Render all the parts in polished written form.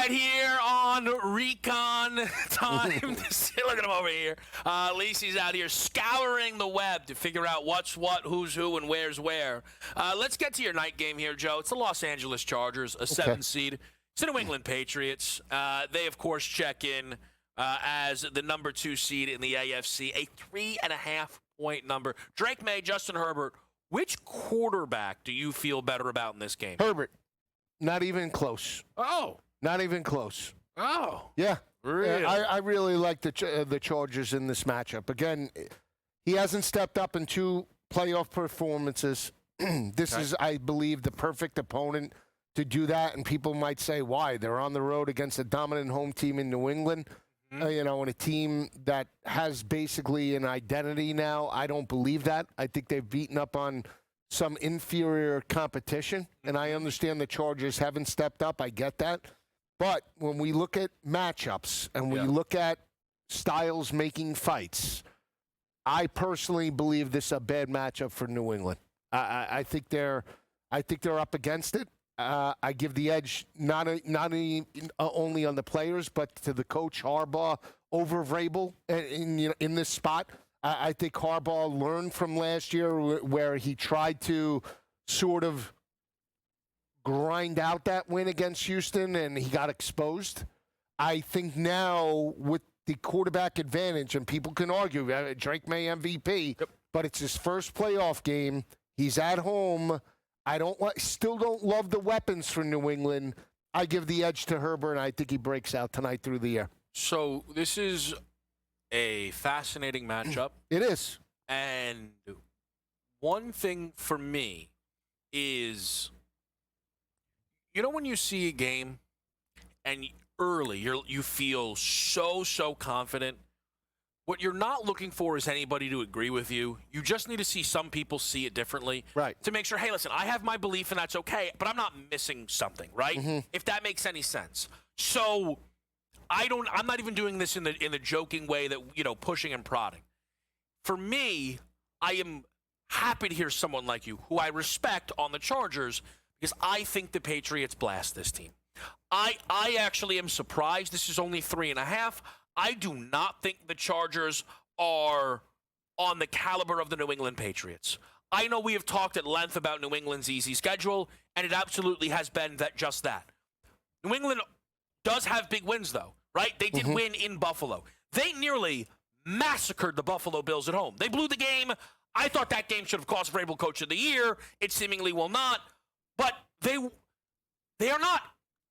right here on Recon Time. Look at him over here. Lisi's out here scouring the web to figure out what's what, who's who, and where's where. Let's get to your night game here, Joe. It's the Los Angeles Chargers, a 7 seed. It's the New England Patriots. They, of course, check in as the number 2 seed in the AFC, a 3.5-point number. Drake May, Justin Herbert, which quarterback do you feel better about in this game? Herbert. Not even close. Oh. Not even close. Oh. Yeah. Really? I really like the Chargers in this matchup. Again, he hasn't stepped up in 2 playoff performances. This is, I believe, the perfect opponent to do that. And people might say, why? They're on the road against a dominant home team in New England. And a team that has basically an identity now. I don't believe that. I think they've beaten up on some inferior competition, and I understand the Chargers haven't stepped up. I get that. But when we look at matchups and we look at styles making fights, I personally believe this is a bad matchup for New England. I think they're up against it. I give the edge not only on the players, but to the coach Harbaugh over Vrabel in this spot. I think Harbaugh learned from last year where he tried to sort of grind out that win against Houston and he got exposed. I think now with the quarterback advantage, and people can argue, Drake May MVP, but it's his first playoff game. He's at home. Still don't love the weapons for New England. I give the edge to Herbert, and I think he breaks out tonight through the air. So this is a fascinating matchup. It is. And one thing for me is, when you see a game and early you feel so confident, what you're not looking for is anybody to agree with you. You just need to see some people see it differently. Right. To make sure, hey, listen, I have my belief and that's okay, but I'm not missing something, right? If that makes any sense. So I'm not even doing this in the joking way that, pushing and prodding. For me, I am happy to hear someone like you, who I respect on the Chargers, because I think the Patriots blast this team. I actually am surprised this is only 3.5. I do not think the Chargers are on the caliber of the New England Patriots. I know we have talked at length about New England's easy schedule, and it absolutely has been just that. New England does have big wins, though, right? They did win in Buffalo. They nearly massacred the Buffalo Bills at home. They blew the game. I thought that game should have cost Vrabel Coach of the Year. It seemingly will not. But they are not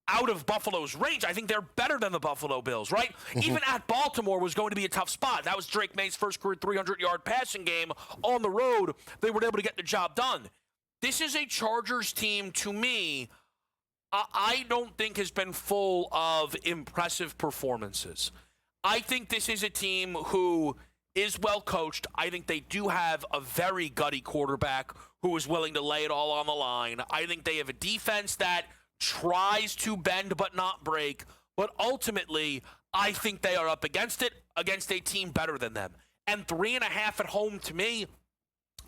out of Buffalo's range. I think they're better than the Buffalo Bills, right? Even at Baltimore was going to be a tough spot. That was Drake May's first career 300-yard passing game on the road. They were able to get the job done. This is a Chargers team, to me, I don't think has been full of impressive performances. I think this is a team who is well coached. I think they do have a very gutty quarterback who is willing to lay it all on the line. I think they have a defense that tries to bend but not break. But ultimately, I think they are up against a team better than them. And 3.5 at home, to me,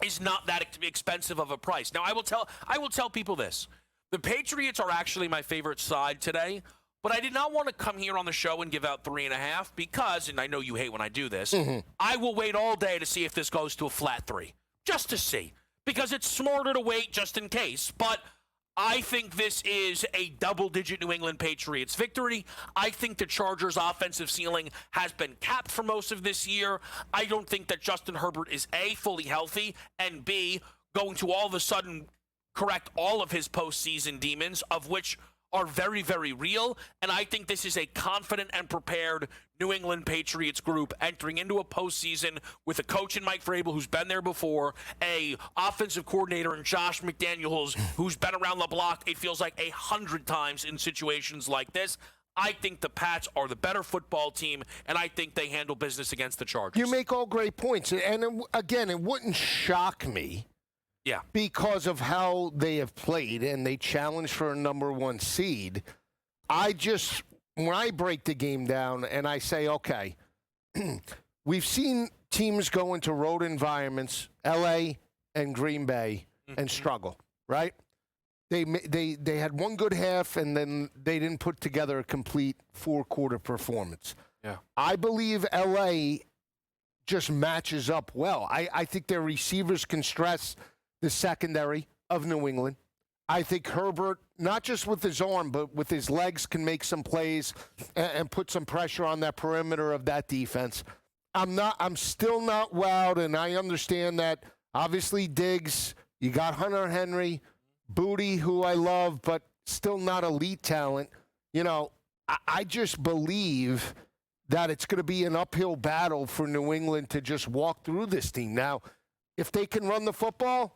is not that expensive of a price. Now, I will tell people this. The Patriots are actually my favorite side today, but I did not want to come here on the show and give out 3.5 because, and I know you hate when I do this, I will wait all day to see if this goes to a flat 3, just to see, because it's smarter to wait just in case. But I think this is a double-digit New England Patriots victory. I think the Chargers' offensive ceiling has been capped for most of this year. I don't think that Justin Herbert is, A, fully healthy, and B, going to all of a sudden correct all of his postseason demons, of which are very, very real. And I think this is a confident and prepared New England Patriots group entering into a postseason with a coach in Mike Vrabel who's been there before, a offensive coordinator in Josh McDaniels who's been around the block, it feels like 100 times in situations like this. I think the Pats are the better football team, and I think they handle business against the Chargers. You make all great points. And again, it wouldn't shock me. Yeah. Because of how they have played and they challenge for a number 1 seed. When I break the game down and I say, okay, we've seen teams go into road environments, LA and Green Bay, and struggle, right? They had one good half, and then they didn't put together a complete four-quarter performance. Yeah. I believe L.A. just matches up well. I think their receivers can stress the secondary of New England. I think Herbert, not just with his arm, but with his legs, can make some plays and put some pressure on that perimeter of that defense. I'm still not wowed, and I understand that. Obviously, Diggs, you got Hunter Henry, Booty, who I love, but still not elite talent. You know, I just believe that it's going to be an uphill battle for New England to just walk through this team. Now, if they can run the football,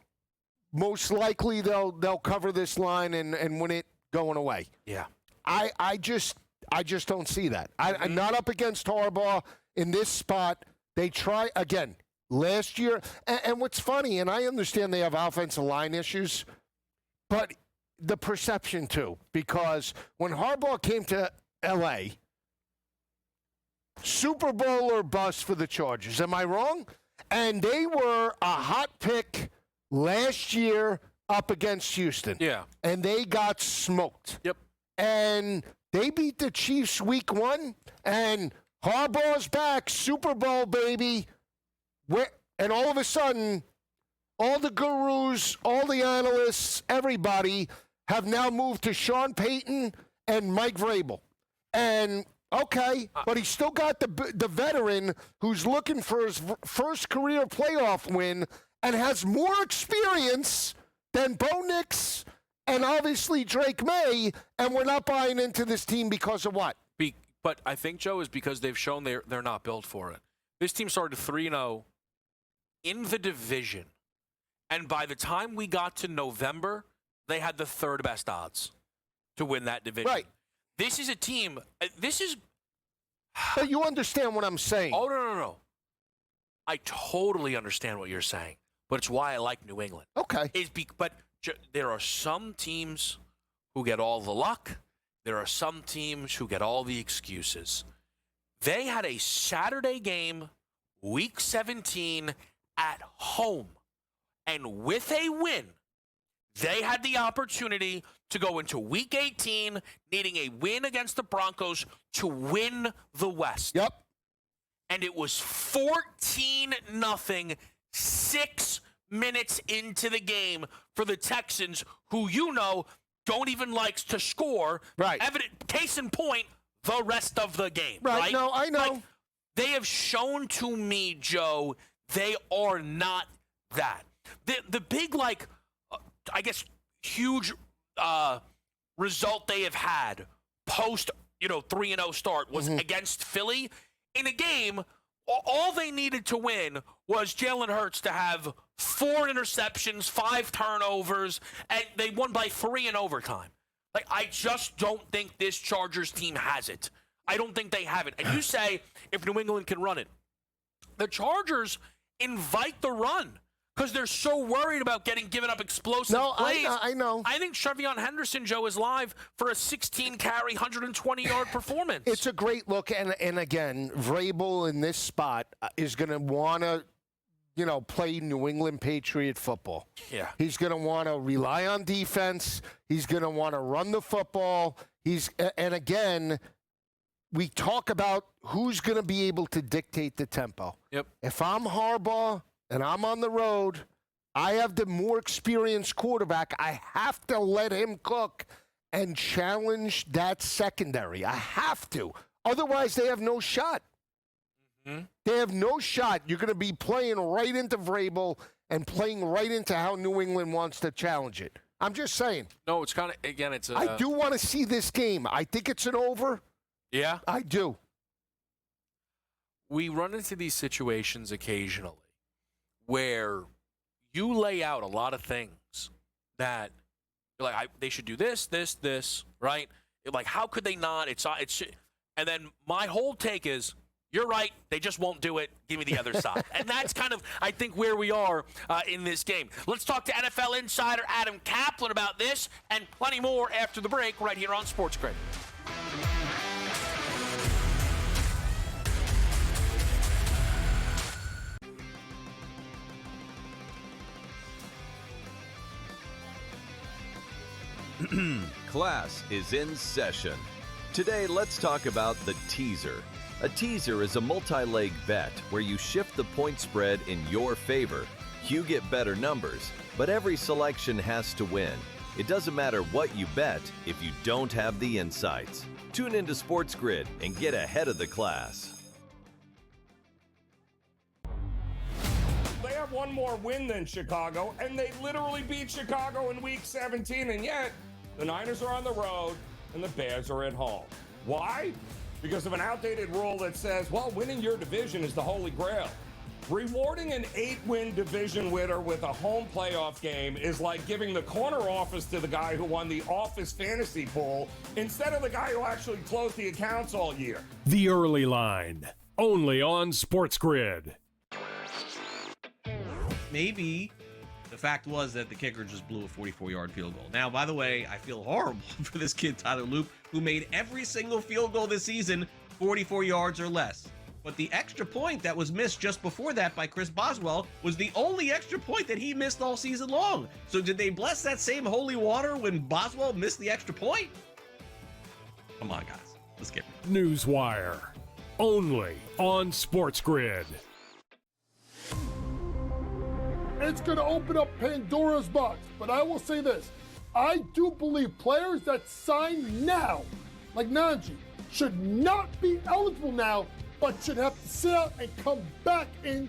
most likely they'll cover this line and win it going away. Yeah. I just don't see that. I'm not up against Harbaugh in this spot. They try again last year. And what's funny, and I understand they have offensive line issues, but the perception too, because when Harbaugh came to L.A., Super Bowl or bust for the Chargers. Am I wrong? And they were a hot pick last year up against Houston. Yeah. And they got smoked. Yep. And they beat the Chiefs week 1, and Harbaugh's back, Super Bowl, baby. And all of a sudden, all the gurus, all the analysts, everybody have now moved to Sean Payton and Mike Vrabel. And okay, but he's still got the veteran who's looking for his first career playoff win and has more experience than Bo Nix and obviously Drake May, and we're not buying into this team because of what? But I think, Joe, is because they've shown they're not built for it. This team started 3-0 in the division, and by the time we got to November, they had the third best odds to win that division. Right. This is a team. This is. But you understand what I'm saying. Oh, no. I totally understand what you're saying, but it's why I like New England. Okay. But there are some teams who get all the luck. There are some teams who get all the excuses. They had a Saturday game, Week 17, at home. And with a win, they had the opportunity to go into Week 18 needing a win against the Broncos to win the West. Yep. And it was 14-0, 6 minutes into the game for the Texans, who don't even like to score. Right. Case in point, the rest of the game. Right? No, I know. Like, they have shown to me, Joe, they are not that. The big, huge result they have had post, 3-0 start was against Philly in a game. All they needed to win was Jalen Hurts to have 4 interceptions, 5 turnovers, and they won by 3 in overtime. I just don't think this Chargers team has it. I don't think they have it. And you say if New England can run it. The Chargers invite the run because they're so worried about given up explosive plays. I know. I think Trevion Henderson, Joe, is live for a 16-carry, 120-yard performance. It's a great look, and again, Vrabel in this spot is going to want to, play New England Patriot football. Yeah. He's going to want to rely on defense. He's going to want to run the football. And again, we talk about who's going to be able to dictate the tempo. Yep. If I'm Harbaugh and I'm on the road, I have the more experienced quarterback. I have to let him cook and challenge that secondary. I have to. Otherwise, they have no shot. Mm-hmm. They have no shot. You're going to be playing right into Vrabel and playing right into how New England wants to challenge it. I'm just saying. No, it's kind of, again, it's a... I do want to see this game. I think it's an over. Yeah? I do. We run into these situations occasionally where you lay out a lot of things that you're like, they should do this, right? You're like, how could they not? And then my whole take is, you're right, they just won't do it. Give me the other side. And that's kind of, I think, where we are in this game. Let's talk to NFL insider Adam Kaplan about this and plenty more after the break right here on SportsGrid. Class is in session. Today, let's talk about the teaser. A teaser is a multi-leg bet where you shift the point spread in your favor. You get better numbers, but every selection has to win. It doesn't matter what you bet if you don't have the insights. Tune into SportsGrid and get ahead of the class. They have one more win than Chicago, and they literally beat Chicago in Week 17, and yet the Niners are on the road and the Bears are at home. Why? Because of an outdated rule that says, well, winning your division is the holy grail. Rewarding an 8-win division winner with a home playoff game is like giving the corner office to the guy who won the office fantasy pool instead of the guy who actually closed the accounts all year. The Early Line, only on SportsGrid. Maybe the fact was that the kicker just blew a 44-yard field goal. Now, by the way, I feel horrible for this kid, Tyler Loop, who made every single field goal this season 44 yards or less. But the extra point that was missed just before that by Chris Boswell was the only extra point that he missed all season long. So did they bless that same holy water when Boswell missed the extra point? Come on, guys. Let's get it. Newswire, only on SportsGrid. It's going to open up Pandora's box. But I will say this. I do believe players that sign now, like Najee, should not be eligible now, but should have to sit out and come back in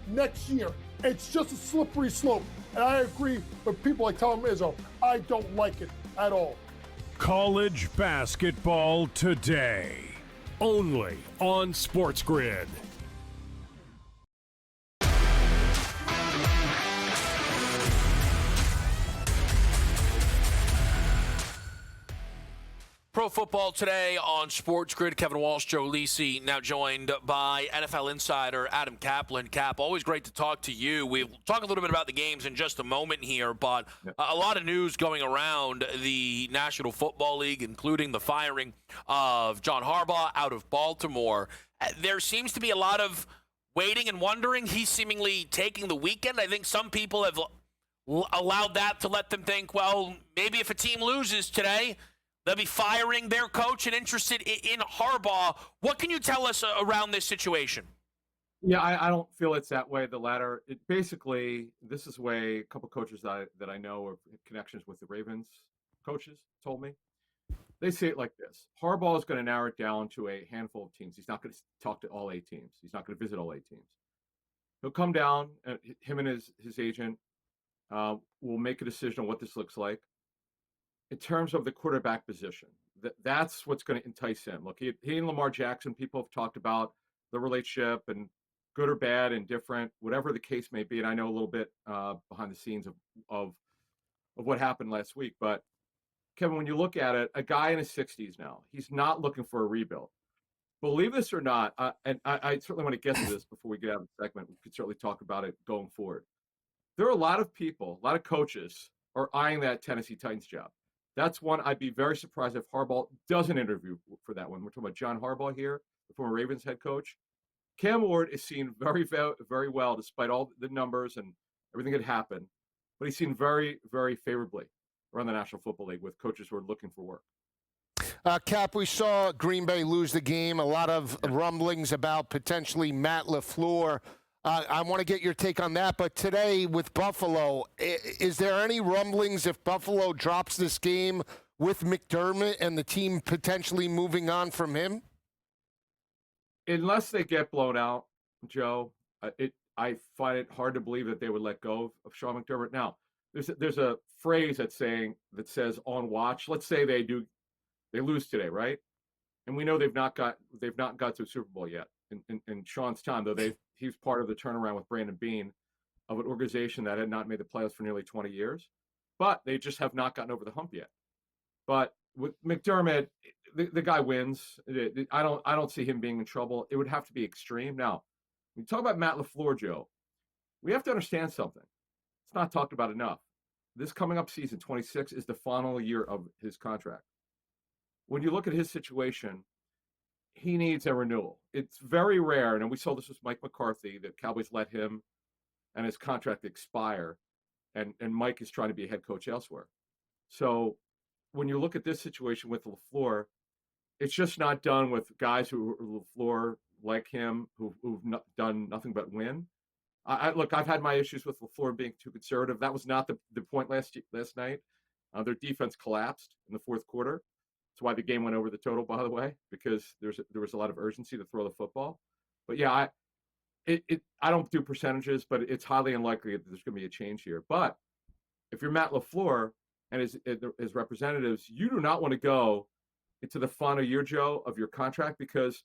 next year. It's just a slippery slope. And I agree with people like Tom Izzo. I don't like it at all. College basketball today, only on SportsGrid. Pro Football Today on SportsGrid. Kevin Walsh, Joe Lisi, now joined by NFL insider Adam Kaplan. Cap, always great to talk to you. We'll talk a little bit about the games in just a moment here, but a lot of news going around the National Football League, including the firing of John Harbaugh out of Baltimore. There seems to be a lot of waiting and wondering. He's seemingly taking the weekend. I think some people have allowed that to let them think, well, maybe if a team loses today, they'll be firing their coach and interested in Harbaugh. What can you tell us around this situation? Yeah, I don't feel it's that way. The latter. Basically, this is the way a couple coaches that I know have connections with the Ravens coaches told me. They say it like this. Harbaugh is going to narrow it down to a handful of teams. He's not going to talk to all 8 teams. He's not going to visit all 8 teams. He'll come down, him and his agent will make a decision on what this looks like. In terms of the quarterback position, that's what's going to entice him. Look, he and Lamar Jackson, people have talked about the relationship and good or bad, indifferent, whatever the case may be. And I know a little bit behind the scenes of what happened last week. But, Kevin, when you look at it, a guy in his 60s now, he's not looking for a rebuild. Believe this or not, and I certainly want to get to this before we get out of the segment. We could certainly talk about it going forward. There are a lot of people, a lot of coaches are eyeing that Tennessee Titans job. That's one I'd be very surprised if Harbaugh doesn't interview for that one. We're talking about John Harbaugh here, the former Ravens head coach. Cam Ward is seen very, very well, despite all the numbers and everything that happened. But he's seen very, very favorably around the National Football League with coaches who are looking for work. Cap, we saw Green Bay lose the game. A lot of rumblings about potentially Matt LaFleur. I want to get your take on that. But today with Buffalo, is there any rumblings if Buffalo drops this game with McDermott and the team potentially moving on from him? Unless they get blown out, Joe, I find it hard to believe that they would let go of Sean McDermott. Now, there's a phrase that says on watch. Let's say they lose today, right? And we know they've not got to a Super Bowl yet in Sean's time, though he's part of the turnaround with Brandon Beane of an organization that had not made the playoffs for nearly 20 years, but they just have not gotten over the hump yet. But with McDermott, the guy wins. I don't see him being in trouble. It would have to be extreme. Now, when you talk about Matt LaFleur, Joe, we have to understand something. It's not talked about enough. This coming up season, 26, is the final year of his contract. When you look at his situation, he needs a renewal. It's very rare, and we saw this with Mike McCarthy, that Cowboys let him and his contract expire, and Mike is trying to be a head coach elsewhere. So when you look at this situation with LaFleur, it's just not done with guys who are LaFleur like him, who've done nothing but win. Look, I've had my issues with LaFleur being too conservative. That was not the point last night. Their defense collapsed in the fourth quarter. That's why the game went over the total, by the way, because there was a lot of urgency to throw the football. But yeah, I don't do percentages, but it's highly unlikely that there's going to be a change here. But if you're Matt LaFleur and his representatives, you do not want to go into the final year, Joe, of your contract, because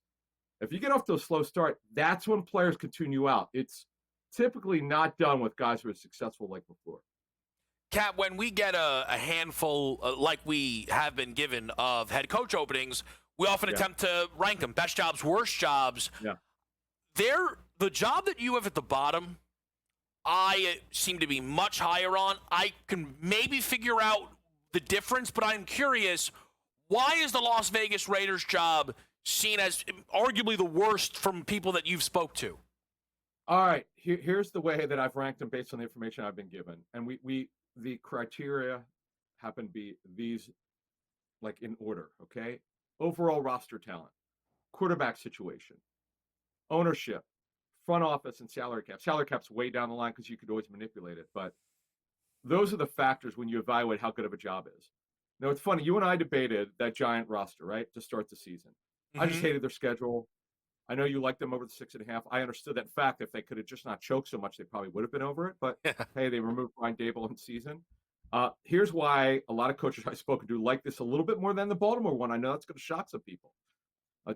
if you get off to a slow start, that's when players can tune you out. It's typically not done with guys who are successful like LaFleur. Kat, when we get a handful, like we have been given, of head coach openings, we often attempt to rank them. Best jobs, worst jobs. Yeah. The job that you have at the bottom, I seem to be much higher on. I can maybe figure out the difference, but I'm curious, why is the Las Vegas Raiders job seen as arguably the worst from people that you've spoke to? All right. Here's the way that I've ranked them based on the information I've been given. And the criteria happen to be these, like, in order, okay? Overall roster talent, quarterback situation, ownership, front office, and salary cap. Salary cap's way down the line because you could always manipulate it. But those are the factors when you evaluate how good of a job is. Now, it's funny. You and I debated that giant roster, right, to start the season. Mm-hmm. I just hated their schedule. I know you liked them over the 6.5. I understood that fact. If they could have just not choked so much, they probably would have been over it. But, hey, they removed Brian Daboll in season. Here's why a lot of coaches I've spoken to like this a little bit more than the Baltimore one. I know that's going to shock some people.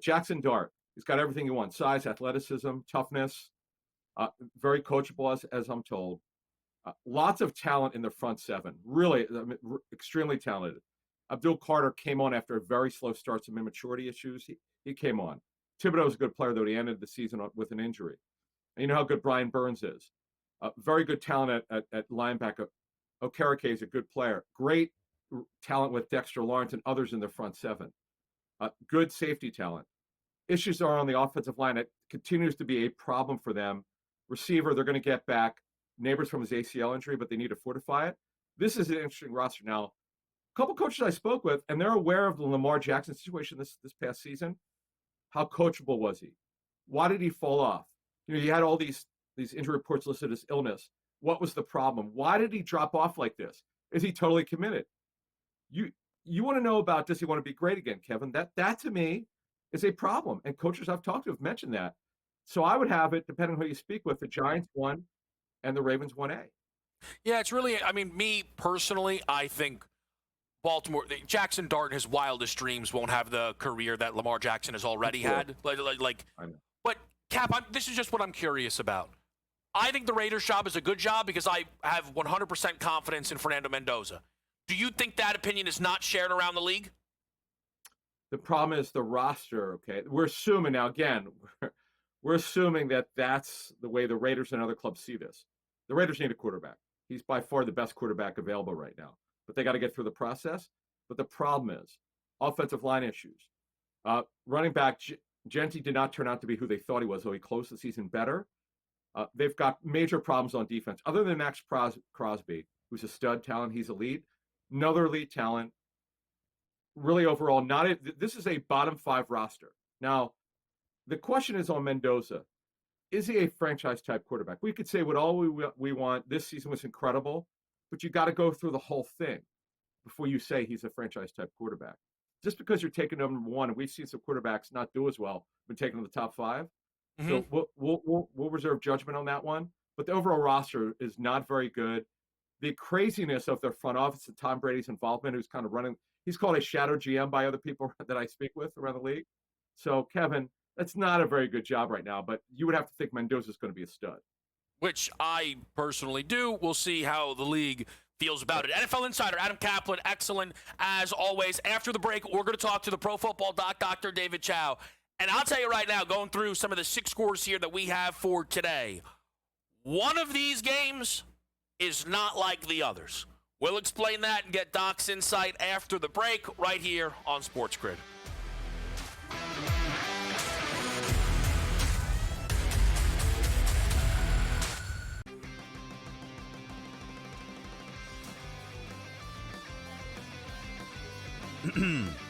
Jackson Dart, he's got everything you want: size, athleticism, toughness, very coachable, as I'm told. Lots of talent in the front seven, really extremely talented. Abdul Carter came on after a very slow start, some immaturity issues. He came on. Thibodeau's a good player, though. He ended the season with an injury. And you know how good Brian Burns is. Very good talent at linebacker. Okereke is a good player. Great talent with Dexter Lawrence and others in the front seven. Good safety talent. Issues are on the offensive line. It continues to be a problem for them. Receiver, they're going to get back Neighbors from his ACL injury, but they need to fortify it. This is an interesting roster. Now, a couple coaches I spoke with, and they're aware of the Lamar Jackson situation this past season. How coachable was he? Why did he fall off? You know, he had all these injury reports listed as illness. What was the problem? Why did he drop off like this? Is he totally committed? You want to know about, does he want to be great again, Kevin? That to me is a problem. And coaches I've talked to have mentioned that. So I would have it, depending on who you speak with, the Giants 1 and the Ravens 1A. Yeah, it's really, I mean, me personally, I think Baltimore, Jackson Dart in his wildest dreams won't have the career that Lamar Jackson has already had. I know. But Cap, this is just what I'm curious about. I think the Raiders job is a good job because I have 100% confidence in Fernando Mendoza. Do you think that opinion is not shared around the league? The problem is the roster, okay? We're assuming now, again, we're assuming that that's the way the Raiders and other clubs see this. The Raiders need a quarterback. He's by far the best quarterback available right now. But they got to get through the process. But the problem is offensive line issues. Running back, Genti did not turn out to be who they thought he was, though he closed the season better. They've got major problems on defense. Other than Max Crosby, who's a stud talent, he's elite. Another elite talent. Really, overall, this is a bottom 5 roster. Now, the question is on Mendoza. Is he a franchise-type quarterback? We could say what all we want. This season was incredible, but you got to go through the whole thing before you say he's a franchise-type quarterback. Just because you're taking number 1, and we've seen some quarterbacks not do as well, been taken to the top 5. Mm-hmm. So we'll reserve judgment on that one. But the overall roster is not very good. The craziness of their front office and Tom Brady's involvement, who's kind of running, he's called a shadow GM by other people that I speak with around the league. So, Kevin, that's not a very good job right now, but you would have to think Mendoza's going to be a stud. Which I personally do. We'll see how the league feels about it. NFL Insider, Adam Kaplan, excellent as always. After the break, we're going to talk to the Pro Football Doc, Dr. David Chow. And I'll tell you right now, going through some of the 6 scores here that we have for today, one of these games is not like the others. We'll explain that and get Doc's insight after the break right here on SportsGrid.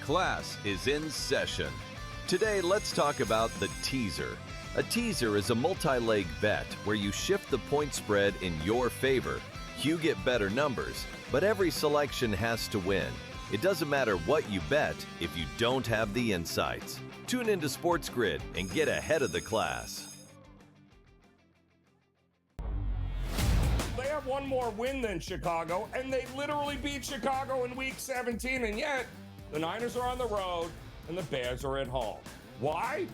Class is in session. Today, let's talk about the teaser. A teaser is a multi-leg bet where you shift the point spread in your favor. You get better numbers, but every selection has to win. It doesn't matter what you bet if you don't have the insights. Tune into SportsGrid and get ahead of the class. They have one more win than Chicago, and they literally beat Chicago in Week 17, and yet the Niners are on the road and the Bears are at home. Why?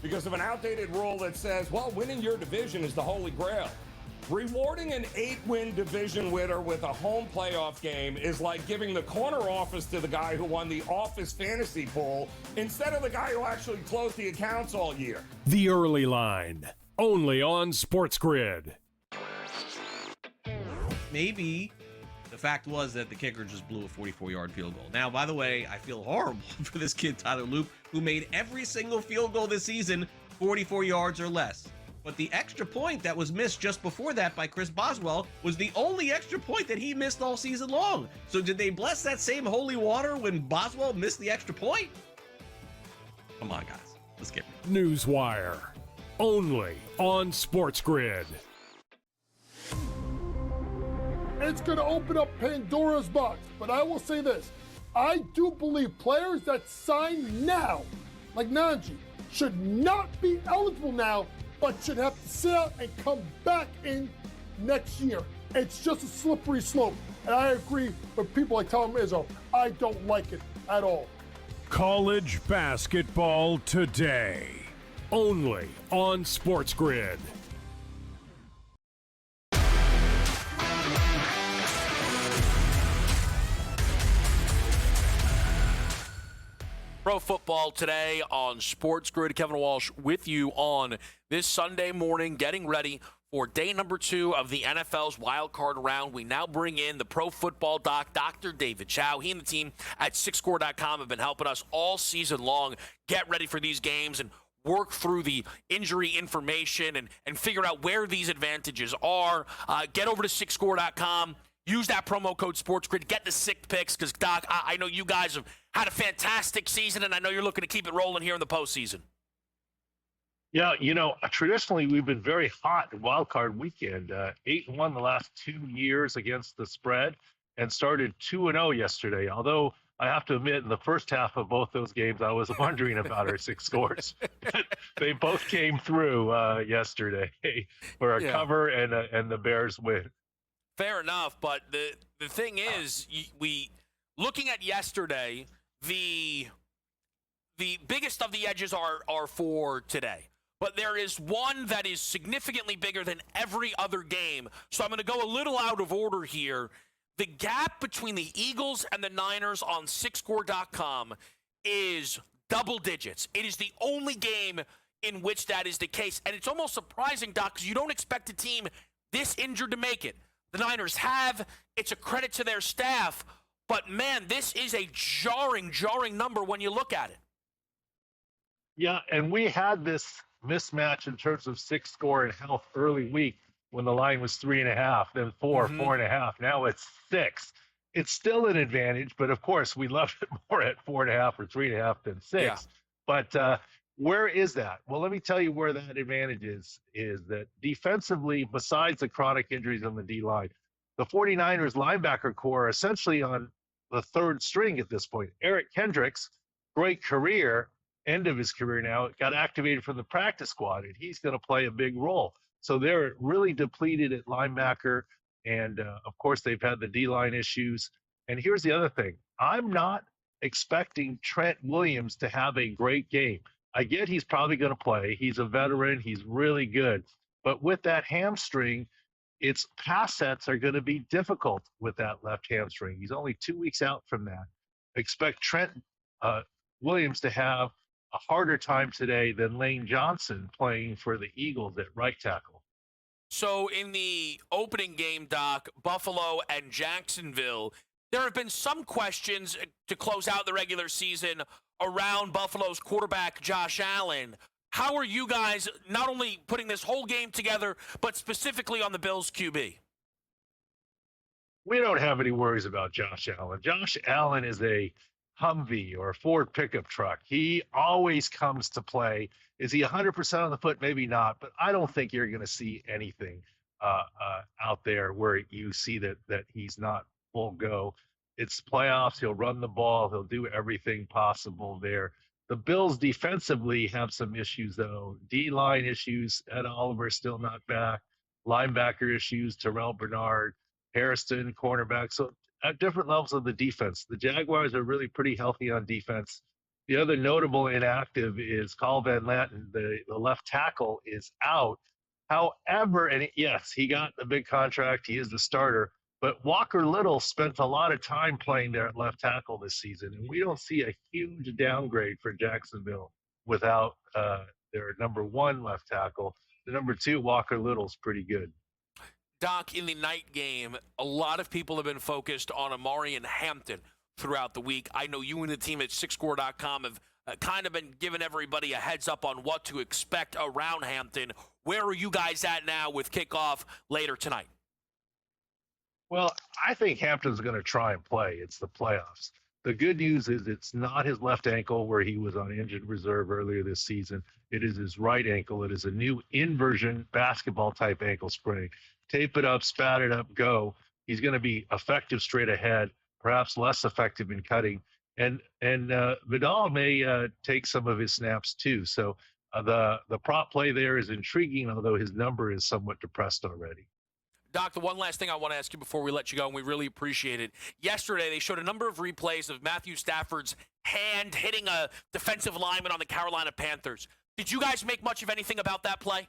Because of an outdated rule that says, well, winning your division is the holy grail. Rewarding an 8-win division winner with a home playoff game is like giving the corner office to the guy who won the office fantasy pool instead of the guy who actually closed the accounts all year. The early line, only on SportsGrid. Maybe the fact was that the kicker just blew a 44-yard field goal. Now, by the way, I feel horrible for this kid, Tyler Loop, who made every single field goal this season 44 yards or less. But the extra point that was missed just before that by Chris Boswell was the only extra point that he missed all season long. So did they bless that same holy water when Boswell missed the extra point? Come on, guys. Let's get it. Newswire, only on SportsGrid. It's going to open up Pandora's box. But I will say this. I do believe players that sign now, like Najee, should not be eligible now, but should have to sit out and come back in next year. It's just a slippery slope. And I agree with people like Tom Izzo. I don't like it at all. College basketball today, only on SportsGrid. Pro football today on SportsGrid. Kevin Walsh with you on this Sunday morning, getting ready for day number 2 of the NFL's Wildcard round. We now bring in the pro football doc, Dr. David Chow. He and the team at SixScore.com have been helping us all season long get ready for these games and work through the injury information and figure out where these advantages are. Get over to SixScore.com. Use that promo code SportsGrid. Get the sick picks because, Doc, I know you guys have had a fantastic season, and I know you're looking to keep it rolling here in the postseason. Yeah, traditionally we've been very hot in Wild Card weekend. 8-1 the last 2 years against the spread, and started 2-0 yesterday. Although I have to admit, in the first half of both those games, I was wondering about our 6 scores. They both came through yesterday for a cover and the Bears win. Fair enough, but the thing is, we looking at yesterday, the biggest of the edges are for today. But there is one that is significantly bigger than every other game. So I'm going to go a little out of order here. The gap between the Eagles and the Niners on SixScore.com is double digits. It is the only game in which that is the case. And it's almost surprising, Doc, because you don't expect a team this injured to make it. The Niners have. It's a credit to their staff. But, man, this is a jarring number when you look at it. Yeah, and we had this mismatch in terms of 6 score and health early week when the line was 3.5, then 4, 4.5. Now it's 6. It's still an advantage, but, of course, we love it more at 4.5 or 3.5 than 6. Yeah. But where is that? Well, let me tell you where that advantage is that defensively, besides the chronic injuries on the D-line, the 49ers linebacker core are essentially on the third string at this point. Eric Kendricks, great career, end of his career now, got activated from the practice squad, and he's going to play a big role. So they're really depleted at linebacker, and, of course, they've had the D-line issues. And here's the other thing. I'm not expecting Trent Williams to have a great game. I get he's probably going to play. He's a veteran. He's really good. But with that hamstring, its pass sets are going to be difficult with that left hamstring. He's only 2 weeks out from that. Expect Trent Williams to have a harder time today than Lane Johnson playing for the Eagles at right tackle. So in the opening game, Doc, Buffalo and Jacksonville, there have been some questions to close out the regular season around Buffalo's quarterback, Josh Allen. How are you guys not only putting this whole game together, but specifically on the Bills' QB? We don't have any worries about Josh Allen. Josh Allen is a Humvee or a Ford pickup truck. He always comes to play. Is he 100% on the foot? Maybe not, but I don't think you're going to see anything out there where you see that he's not full go. It's playoffs. He'll run the ball. He'll do everything possible there. The Bills defensively have some issues, though. D-line issues. Ed Oliver still not back. Linebacker issues. Terrell Bernard, Harrison, cornerback. So at different levels of the defense, the Jaguars are really pretty healthy on defense. The other notable inactive is Carl Van Lanten. The left tackle is out. However, and yes, he got a big contract. He is the starter. But Walker Little spent a lot of time playing there at left tackle this season, and we don't see a huge downgrade for Jacksonville without their number one left tackle. The number two, Walker Little's pretty good. Doc, in the night game, a lot of people have been focused on Amari and Hampton throughout the week. I know you and the team at SixScore.com have kind of been giving everybody a heads up on what to expect around Hampton. Where are you guys at now with kickoff later tonight? Well, I think Hampton's going to try and play. It's the playoffs. The good news is it's not his left ankle where he was on injured reserve earlier this season. It is his right ankle. It is a new inversion basketball type ankle sprain. Tape it up, spat it up, go. He's going to be effective straight ahead, perhaps less effective in cutting. And Vidal may take some of his snaps too. So the prop play there is intriguing, although his number is somewhat depressed already. Doc, the one last thing I want to ask you before we let you go, and we really appreciate it. Yesterday, they showed a number of replays of Matthew Stafford's hand hitting a defensive lineman on the Carolina Panthers. Did you guys make much of anything about that play?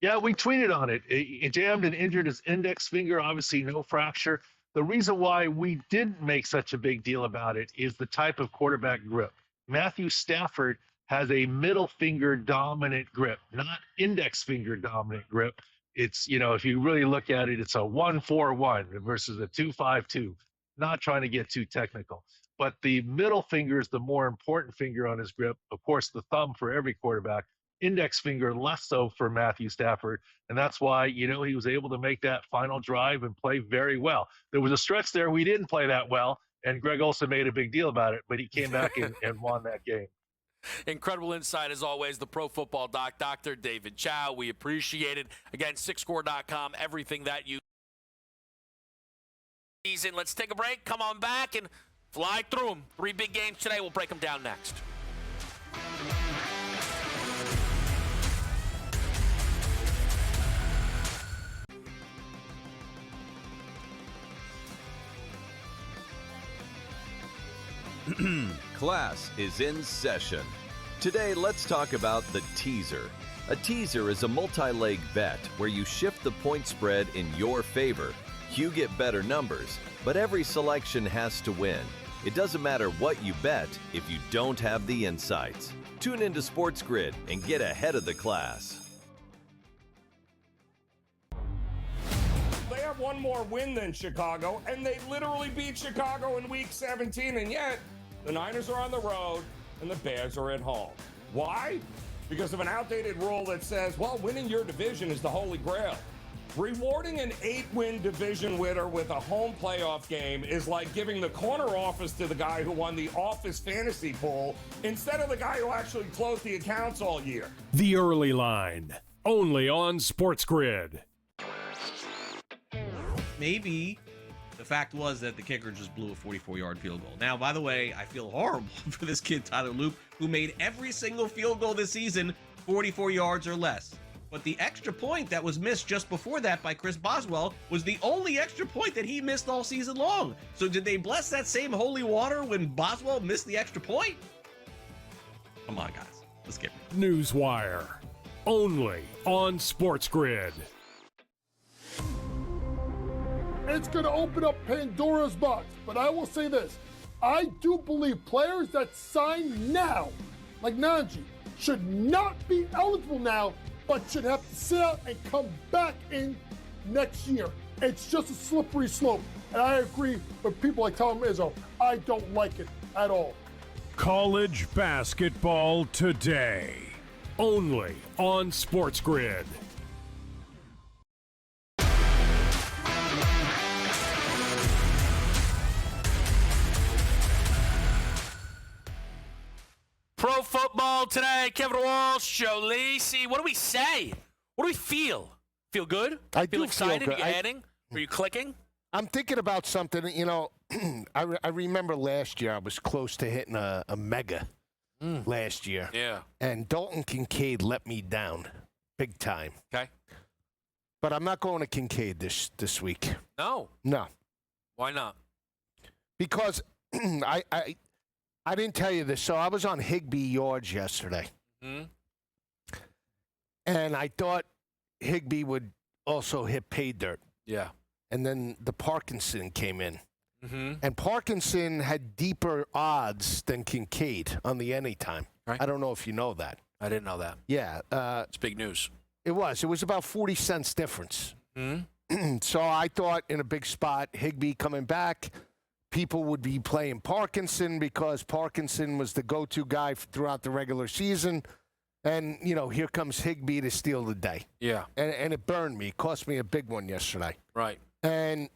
Yeah, we tweeted on it. He jammed and injured his index finger, obviously no fracture. The reason why we didn't make such a big deal about it is the type of quarterback grip. Matthew Stafford has a middle finger dominant grip, not index finger dominant grip. It's, if you really look at it, it's a 1-4-1 versus a 2-5-2. Not trying to get too technical. But the middle finger is the more important finger on his grip. Of course, the thumb for every quarterback. Index finger less so for Matthew Stafford. And that's why, he was able to make that final drive and play very well. There was a stretch there we didn't play that well, and Greg Olsen made a big deal about it, but he came back and won that game. Incredible insight, as always, the Pro Football Doc, Dr. David Chow. We appreciate it. Again, SixScore.com, everything that you season. Let's take a break, come on back, and fly through them. 3 big games today. We'll break them down next. Class is in session. Today, let's talk about the teaser. A teaser is a multi-leg bet where you shift the point spread in your favor. You get better numbers, but every selection has to win. It doesn't matter what you bet if you don't have the insights. Tune into SportsGrid and get ahead of the class. They have one more win than Chicago, and they literally beat Chicago in Week 17, and yet the Niners are on the road and the Bears are at home. Why? Because of an outdated rule that says, well, winning your division is the holy grail. Rewarding an 8-win division winner with a home playoff game is like giving the corner office to the guy who won the office fantasy pool instead of the guy who actually closed the accounts all year. The Early Line, only on SportsGrid. Maybe the fact was that the kicker just blew a 44-yard field goal. Now, by the way, I feel horrible for this kid, Tyler Loop, who made every single field goal this season 44 yards or less. But the extra point that was missed just before that by Chris Boswell was the only extra point that he missed all season long. So did they bless that same holy water when Boswell missed the extra point? Come on, guys. Let's get it. Newswire, only on SportsGrid. It's going to open up Pandora's box. But I will say this. I do believe players that sign now, like Najee, should not be eligible now, but should have to sit out and come back in next year. It's just a slippery slope. And I agree with people like Tom Izzo. I don't like it at all. College basketball today, only on SportsGrid. Pro football today. Kevin Walsh, Joe Lisi. What do we say? What do we feel? Feel good? I feel do excited? feel good. Are you adding? Are you clicking? I'm thinking about something. You know, I remember last year I was close to hitting a mega last year. Yeah. And Dalton Kincaid let me down big time. Okay. But I'm not going to Kincaid this week. No. No. Why not? Because I didn't tell you this. So I was on Higbee yards yesterday. Mm-hmm. And I thought Higbee would also hit pay dirt. Yeah. And then the Parkinson came in. Mm-hmm. And Parkinson had deeper odds than Kincaid on the anytime. Right. I don't know if you know that. I didn't know that. Yeah. It's big news. It was about 40 cents difference. Mm-hmm. So I thought in a big spot, Higbee coming back, people would be playing Parkinson because Parkinson was the go-to guy throughout the regular season. And, you know, here comes Higbee to steal the day. Yeah. And it burned me. It cost me a big one yesterday. Right. And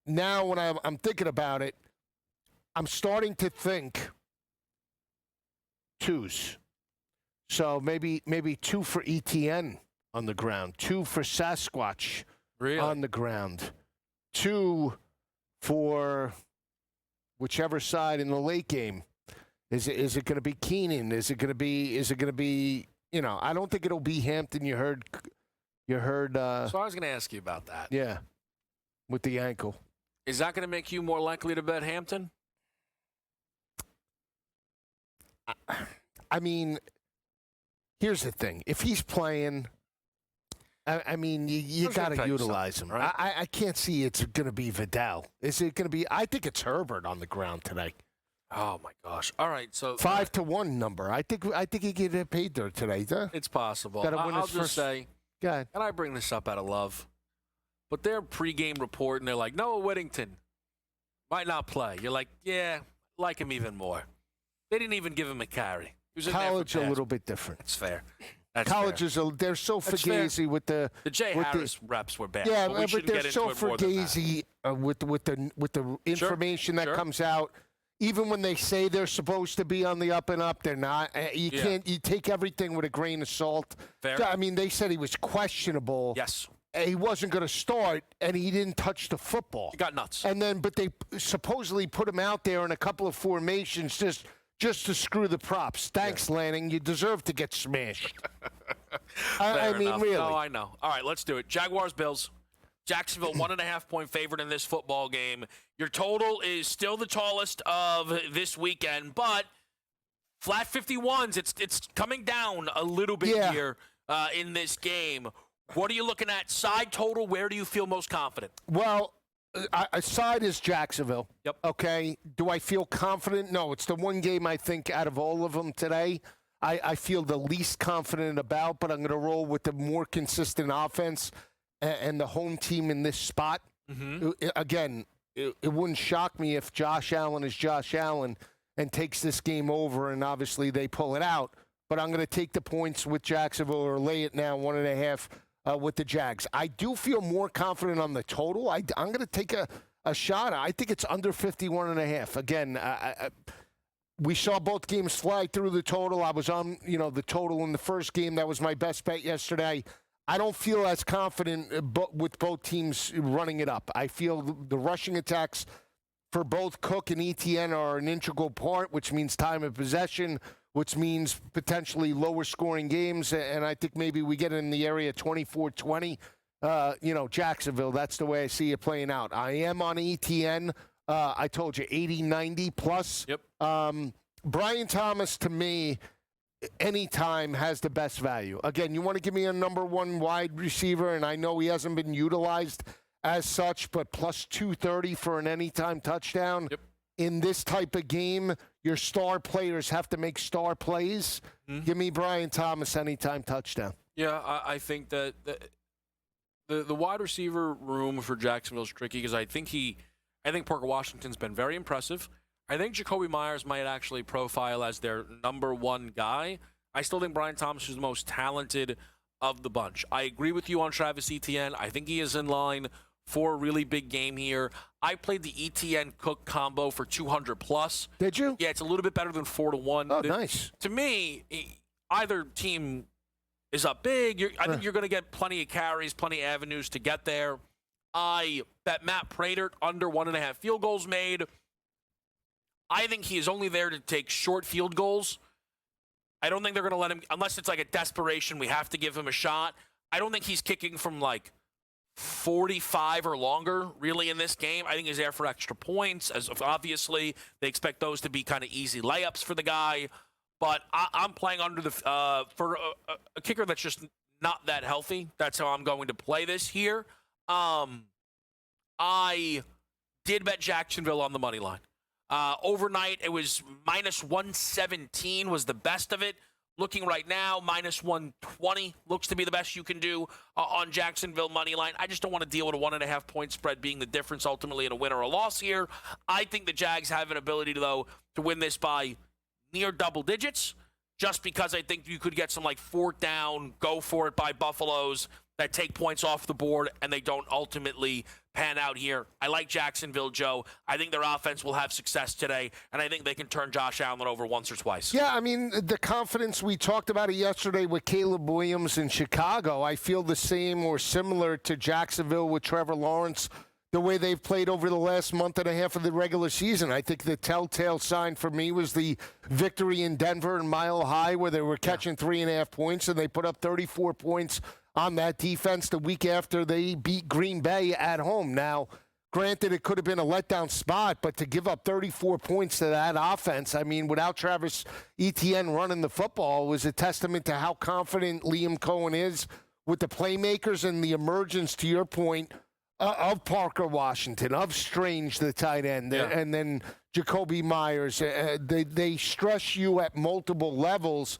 now when I'm thinking about it, I'm starting to think twos. So maybe 2 for ETN on the ground, 2 for Sasquatch on the ground, 2 for whichever side in the late game. Is it going to be Keenan? Is it going to be? You know, I don't think it'll be Hampton. You heard. So I was going to ask you about that. Yeah, with the ankle. Is that going to make you more likely to bet Hampton? I mean, here's the thing: if he's playing, I mean, you got to utilize him. Right? I can't see it's going to be Vidal. Is it going to be? I think it's Herbert on the ground today. Oh my gosh! All right, so 5-1 number. I think he get paid there today. Huh? It's possible. Gotta win I'll his just first- say, Go ahead. and I bring this up out of love, but their pregame report and they're like, Noah Whittington might not play. You're like, yeah, like him even more. They didn't even give him a carry. He was in there for College a pass. little bit different. That's fair. That's Colleges fair. they're so That's fair. fugazi with the The with Harris reps were bad. Yeah, but we but shouldn't they're get so into it more than that. fugazi with the information that sure. comes out. Even when they say they're supposed to be on the up and up, they're not. You can't. You take everything with a grain of salt. Fair. I mean, they said he was questionable. Yes. He wasn't going to start, and he didn't touch the football. He got nuts. And then, but they supposedly put him out there in a couple of formations just to screw the props. Thanks, Lanning. You deserve to get smashed. I mean, enough. really. No, I know. All right, let's do it. Jaguars, Bills. Jacksonville, 1.5-point favorite in this football game. Your total is still the tallest of this weekend, but flat 51s. It's coming down a little bit here in this game. What are you looking at? Side total, where do you feel most confident? Well, side is Jacksonville. Yep. Okay. Do I feel confident? No, it's the one game I think out of all of them today I feel the least confident about, but I'm going to roll with the more consistent offense and the home team in this spot. Mm-hmm. Again, it wouldn't shock me if Josh Allen is Josh Allen and takes this game over, and obviously they pull it out. But I'm going to take the points with Jacksonville or lay it now 1.5 with the Jags. I do feel more confident on the total. I'm going to take a shot. I think it's under 51.5. Again, we saw both games fly through the total. I was on, the total in the first game. That was my best bet yesterday. I don't feel as confident with both teams running it up. I feel the rushing attacks for both Cook and ETN are an integral part, which means time of possession, which means potentially lower scoring games. And I think maybe we get in the area 24-20. Jacksonville, that's the way I see it playing out. I am on ETN. I told you 80-90 plus. Yep. Brian Thomas, to me, anytime has the best value. Again, you want to give me a number one wide receiver, and I know he hasn't been utilized as such, but plus 230 for an anytime touchdown. Yep. In this type of game, your star players have to make star plays. Mm-hmm. Give me Brian Thomas anytime touchdown. Yeah, I think that the wide receiver room for Jacksonville is tricky because I think Parker Washington's been very impressive. I think Jacoby Myers might actually profile as their number one guy. I still think Brian Thomas is the most talented of the bunch. I agree with you on Travis Etienne. I think he is in line for a really big game here. I played the ETN Cook combo for 200 plus. Did you? Yeah, it's a little bit better than 4-1. Oh, nice. To me, either team is up big. I think you're going to get plenty of carries, plenty of avenues to get there. I bet Matt Prater under 1.5 field goals made. I think he is only there to take short field goals. I don't think they're going to let him, unless it's like a desperation, we have to give him a shot. I don't think he's kicking from like 45 or longer, really, in this game. I think he's there for extra points, as obviously they expect those to be kind of easy layups for the guy. But I'm playing under the for a kicker that's just not that healthy. That's how I'm going to play this here. I did bet Jacksonville on the money line. Overnight, it was minus 117 was the best of it. Looking right now, minus 120 looks to be the best you can do on Jacksonville money line. I just don't want to deal with a 1.5 point spread being the difference ultimately in a win or a loss here. I think the Jags have an ability, though, to win this by near double digits, just because I think you could get some like fourth down, go for it by Buffaloes that take points off the board and they don't ultimately pan out here. I like Jacksonville, Joe. I think their offense will have success today, and I think they can turn Josh Allen over once or twice. Yeah, I mean, the confidence, we talked about it yesterday with Caleb Williams in Chicago. I feel the same or similar to Jacksonville with Trevor Lawrence, the way they've played over the last month and a half of the regular season. I think the telltale sign for me was the victory in Denver and Mile High, where they were catching 3.5 points, and they put up 34 points on that defense the week after they beat Green Bay at home. Now, granted, it could have been a letdown spot, but to give up 34 points to that offense, I mean, without Travis Etienne running the football, was a testament to how confident Liam Cohen is with the playmakers and the emergence, to your point, of Parker Washington, of Strange, the tight end, and then Jacoby Myers. They stress you at multiple levels.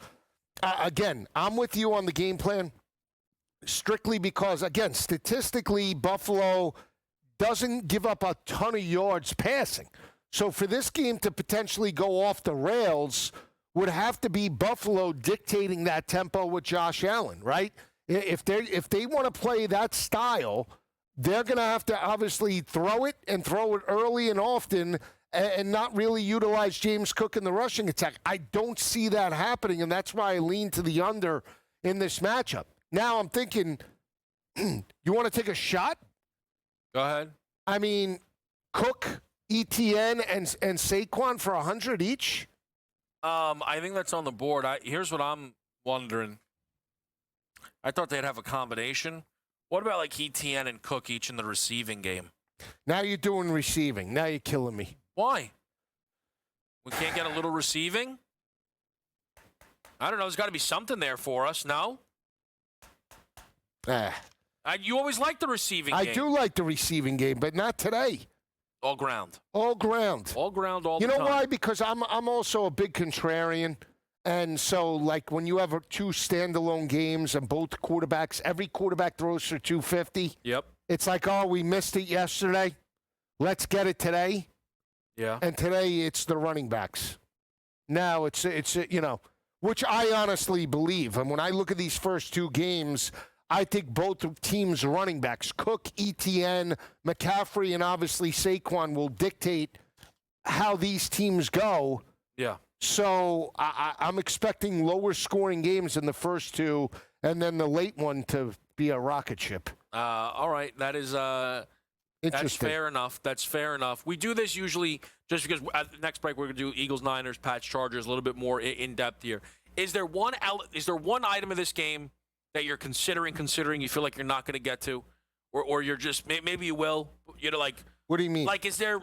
Again, I'm with you on the game plan, strictly because, again, statistically, Buffalo doesn't give up a ton of yards passing. So for this game to potentially go off the rails would have to be Buffalo dictating that tempo with Josh Allen, right? If they want to play that style, they're going to have to obviously throw it early and often and not really utilize James Cook in the rushing attack. I don't see that happening, and that's why I lean to the under in this matchup. Now I'm thinking, you want to take a shot? Go ahead. I mean, Cook, ETN, and Saquon for 100 each? I think that's on the board. Here's what I'm wondering. I thought they'd have a combination. What about like ETN and Cook each in the receiving game? Now you're doing receiving. Now you're killing me. Why? We can't get a little receiving? I don't know. There's got to be something there for us, no? You always like the receiving game. I do like the receiving game, but not today. All ground. All ground. All ground all the time. You know why? Because I'm also a big contrarian. And so, like, when you have two standalone games and both quarterbacks, every quarterback throws for 250. Yep. It's like, oh, we missed it yesterday. Let's get it today. Yeah. And today it's the running backs. Now it's which I honestly believe. And when I look at these first two games, I think both teams' running backs, Cook, ETN, McCaffrey, and obviously Saquon, will dictate how these teams go. Yeah. So I'm expecting lower scoring games in the first two, and then the late one to be a rocket ship. All right. That is that's fair enough. That's fair enough. We do this usually just because at the next break we're going to do Eagles, Niners, Pats, Chargers, a little bit more in depth here. Is there one item of this game that you're considering you feel like you're not going to get to, or you're just maybe you will? Like, what do you mean? Like, is there?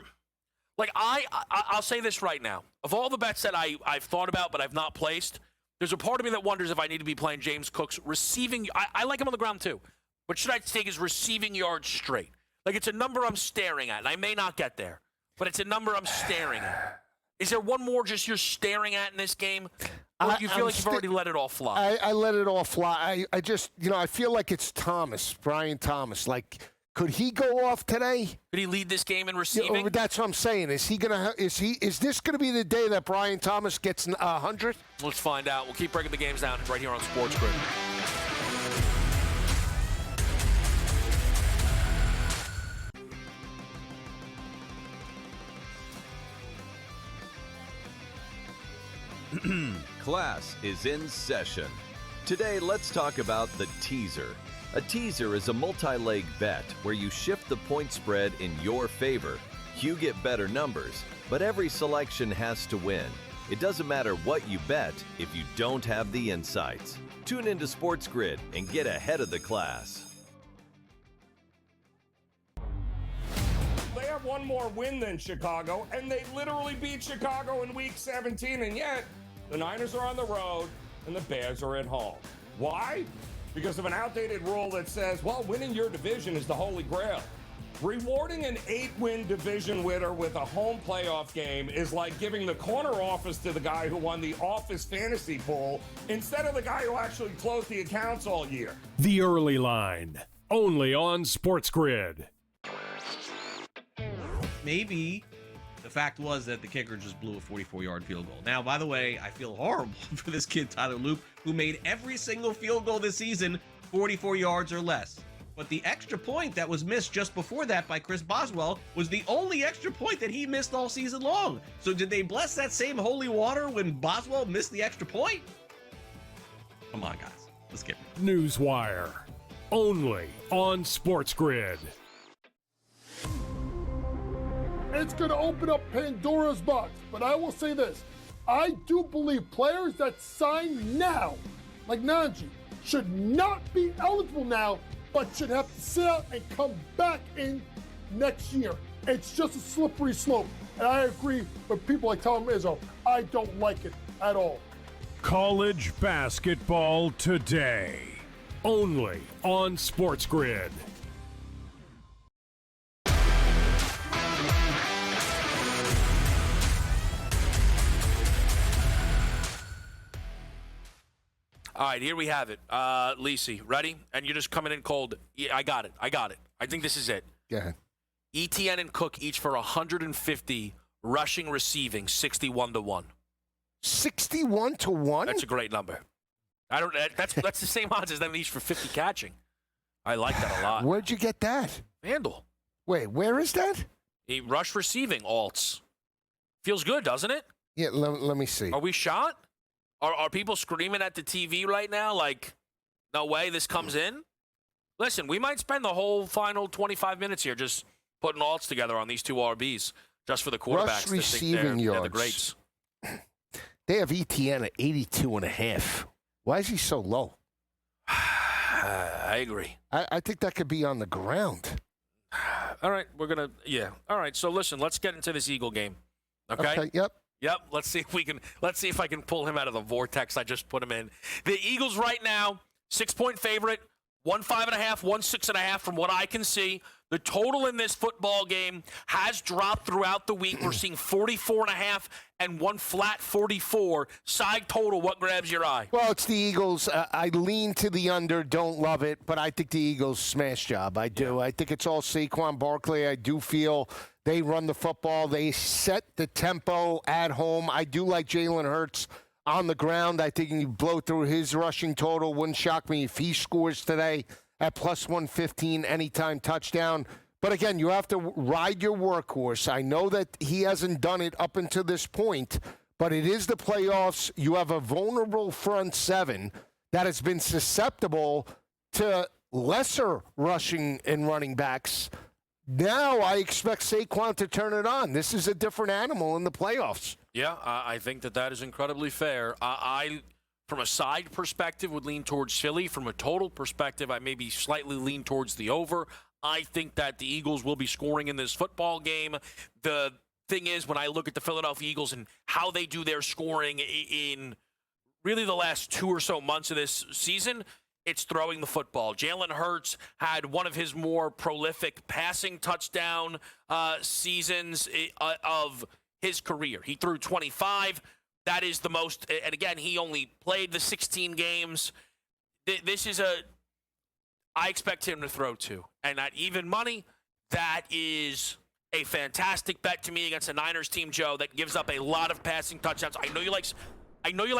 Like, I'll say this right now. Of all the bets that I've thought about but I've not placed, there's a part of me that wonders if I need to be playing James Cook's receiving. I like him on the ground too. But should I take his receiving yards straight? Like, it's a number I'm staring at, and I may not get there, but it's a number I'm staring at. Is there one more just you're staring at in this game? Or do you feel like you've already let it all fly? I let it all fly. I just, I feel like it's Brian Thomas. Like, could he go off today? Could he lead this game in receiving? Yeah, that's what I'm saying. Is this gonna be the day that Brian Thomas gets 100? Let's find out. We'll keep breaking the games down right here on SportsGrid. Class is in session. Today, let's talk about the teaser. A teaser is a multi-leg bet where you shift the point spread in your favor. You get better numbers, but every selection has to win. It doesn't matter what you bet if you don't have the insights. Tune into SportsGrid and get ahead of the class. They have one more win than Chicago, and they literally beat Chicago in Week 17, and yet the Niners are on the road and the Bears are at home. Why? Because of an outdated rule that says, well, winning your division is the holy grail. Rewarding an 8-win division winner with a home playoff game is like giving the corner office to the guy who won the office fantasy pool instead of the guy who actually closed the accounts all year. The Early Line, only on SportsGrid. Maybe the fact was that the kicker just blew a 44-yard field goal. Now, by the way, I feel horrible for this kid, Tyler Loop, who made every single field goal this season 44 yards or less. But the extra point that was missed just before that by Chris Boswell was the only extra point that he missed all season long. So did they bless that same holy water when Boswell missed the extra point? Come on, guys. Let's get it. Newswire, only on SportsGrid. It's going to open up Pandora's box. But I will say this. I do believe players that sign now, like Najee, should not be eligible now, but should have to sit out and come back in next year. It's just a slippery slope. And I agree with people like Tom Izzo. I don't like it at all. College basketball today, only on SportsGrid. All right, here we have it. Lisi, ready? And you're just coming in cold. Yeah, I got it. I think this is it. Go ahead. ETN and Cook each for 150 rushing, receiving, 61-1. 61-1? That's a great number. That's the same odds as them each for 50 catching. I like that a lot. Where'd you get that? FanDuel. Wait, where is that? A rush receiving alts. Feels good, doesn't it? Yeah, let me see. Are we shot? Are people screaming at the TV right now like, no way this comes in? Listen, we might spend the whole final 25 minutes here just putting alts together on these two RBs just for the quarterbacks. Rush receiving yards. They're the greats. They have ETN at 82.5. Why is he so low? I agree. I think that could be on the ground. All right, All right, so listen, let's get into this Eagle game. Okay? Yep. Yep. Let's see if I can pull him out of the vortex I just put him in. The Eagles right now, 6-point favorite, 1-5.5, 1-6.5 from what I can see. The total in this football game has dropped throughout the week. We're seeing 44.5 and one flat 44. Side total, what grabs your eye? Well, it's the Eagles. I lean to the under, don't love it, but I think the Eagles smash job. I do. Yeah. I think it's all Saquon Barkley. I do feel they run the football. They set the tempo at home. I do like Jalen Hurts on the ground. I think he can blow through his rushing total. Wouldn't shock me if he scores today at plus 115 anytime touchdown. But again, you have to ride your workhorse. I know that he hasn't done it up until this point, but it is the playoffs. You have a vulnerable front seven that has been susceptible to lesser rushing and running backs. Now I expect Saquon to turn it on. This is a different animal in the playoffs. Yeah, I think that is incredibly fair. I from a side perspective, would lean towards Philly. From a total perspective, I maybe slightly lean towards the over. I think that the Eagles will be scoring in this football game. The thing is, when I look at the Philadelphia Eagles and how they do their scoring in really the last 2 or so months of this season, it's throwing the football. Jalen Hurts had one of his more prolific passing touchdown seasons of his career. He threw 25. That is the most, and again, he only played the 16 games. I expect him to throw 2. And at even money, that is a fantastic bet to me against a Niners team, Joe, that gives up a lot of passing touchdowns. I know you like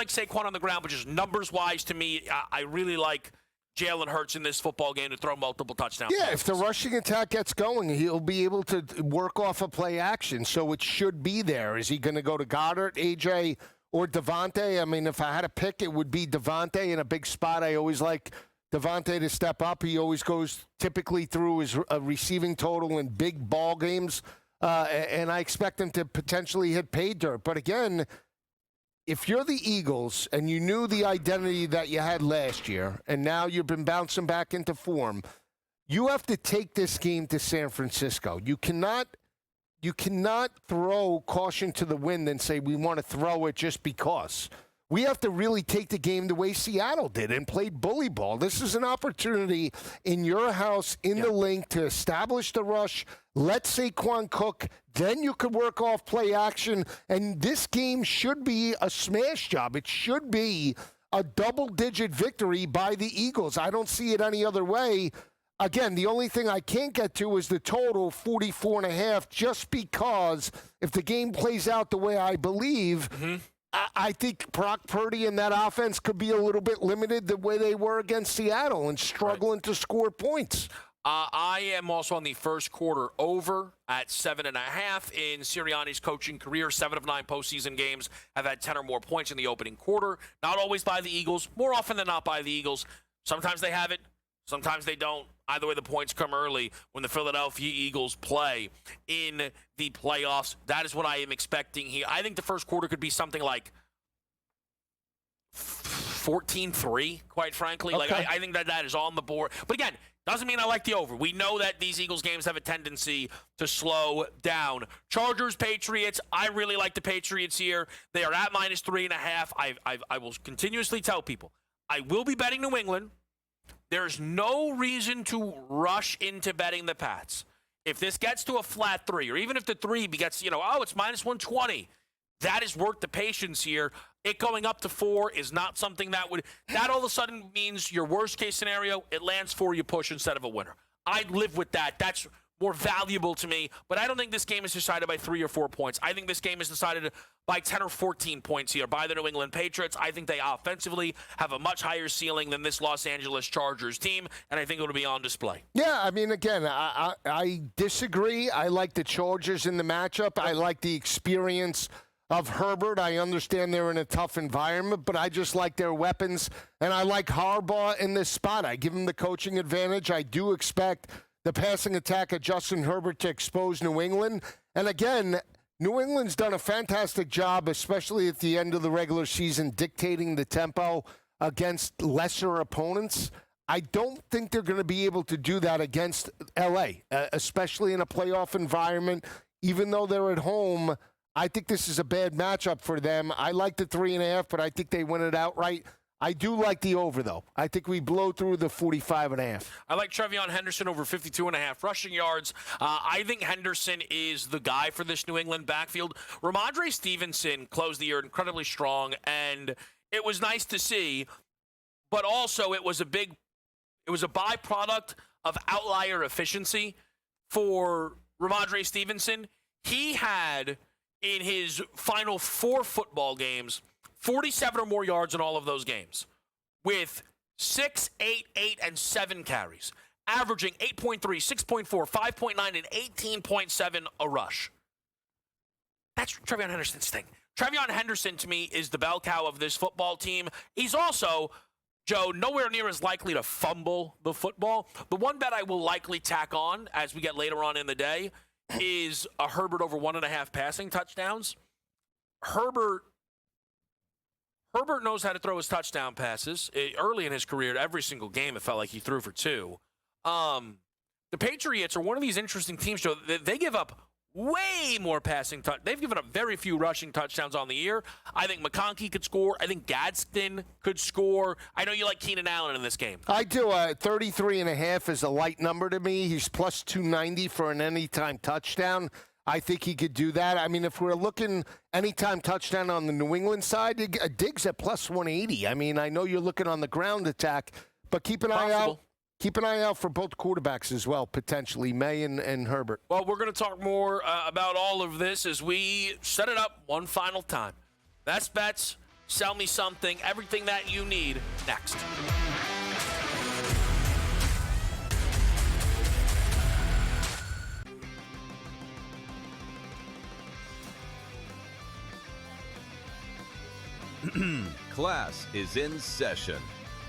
Saquon on the ground, but just numbers-wise to me, I really like Jalen Hurts in this football game to throw multiple touchdowns. Yeah, if the rushing attack gets going, he'll be able to work off a play action, so it should be there. Is he going to go to Goddard, AJ, or Devontae. I mean, if I had to pick, it would be Devontae in a big spot. I always like Devontae to step up. He always goes typically through his receiving total in big ball games, and I expect him to potentially hit pay dirt. But again, if you're the Eagles and you knew the identity that you had last year, and now you've been bouncing back into form, you have to take this game to San Francisco. You cannot throw caution to the wind and say we want to throw it just because. We have to really take the game the way Seattle did and played bully ball. This is an opportunity in your house, in the link, to establish the rush. Let Saquon cook. Then you could work off play action. And this game should be a smash job. It should be a double-digit victory by the Eagles. I don't see it any other way. Again, the only thing I can't get to is the total, 44.5, just because if the game plays out the way I believe, I think Brock Purdy and that offense could be a little bit limited the way they were against Seattle and struggling to score points. I am also on the first quarter over at 7.5 in Sirianni's coaching career. 7 of 9 postseason games have had 10 or more points in the opening quarter. Not always by the Eagles, more often than not by the Eagles. Sometimes they have it, sometimes they don't. Either way, the points come early when the Philadelphia Eagles play in the playoffs. That is what I am expecting here. I think the first quarter could be something like 14-3, quite frankly. Okay. Like I think that is on the board. But again, doesn't mean I like the over. We know that these Eagles games have a tendency to slow down. Chargers, Patriots. I really like the Patriots here. They are at -3.5. I will continuously tell people I will be betting New England. There's no reason to rush into betting the Pats. If this gets to a flat 3, or even if the 3 gets, it's -120, that is worth the patience here. It going up to 4 is not something that all of a sudden means your worst case scenario, it lands 4, you push instead of a winner. I'd live with that. That's more valuable to me. But I don't think this game is decided by 3 or 4 points. I think this game is decided by 10 or 14 points here by the New England Patriots. I think they offensively have a much higher ceiling than this Los Angeles Chargers team, and I think it'll be on display. Yeah, I mean, again, I disagree. I like the Chargers in the matchup. I like the experience of Herbert. I understand they're in a tough environment, but I just like their weapons, and I like Harbaugh in this spot. I give him the coaching advantage. I do expect the passing attack of Justin Herbert to expose New England. And again, New England's done a fantastic job, especially at the end of the regular season, dictating the tempo against lesser opponents. I don't think they're going to be able to do that against L.A., especially in a playoff environment. Even though they're at home, I think this is a bad matchup for them. I like the 3.5, but I think they win it outright. I do like the over, though. I think we blow through the 45.5. I like Trevion Henderson over 52.5 rushing yards. I think Henderson is the guy for this New England backfield. Ramondre Stevenson closed the year incredibly strong, and it was nice to see. But also, it was a byproduct of outlier efficiency for Ramondre Stevenson. He had, in his final 4 football games, 47 or more yards in all of those games, with 6, 8, 8, and 7 carries, averaging 8.3, 6.4, 5.9, and 18.7 a rush. That's Trevion Henderson's thing. Trevion Henderson, to me, is the bell cow of this football team. He's also, Joe, nowhere near as likely to fumble the football. The one bet I will likely tack on as we get later on in the day is a Herbert over 1.5 passing touchdowns. Herbert knows how to throw his touchdown passes. Early in his career, every single game, it felt like he threw for 2. The Patriots are one of these interesting teams, Joe. They give up way more passing touchdowns. They've given up very few rushing touchdowns on the year. I think McConkey could score. I think Gadsden could score. I know you like Keenan Allen in this game. I do. 33.5 is a light number to me. He's plus 290 for an anytime touchdown. I think he could do that. I mean, if we're looking anytime touchdown on the New England side, Diggs at plus 180. I mean, I know you're looking on the ground attack, but keep an eye out. Keep an eye out for both quarterbacks as well, potentially, May and Herbert. Well, we're going to talk more about all of this as we set it up one final time. Best bets, sell me something, everything that you need, next. Class is in session.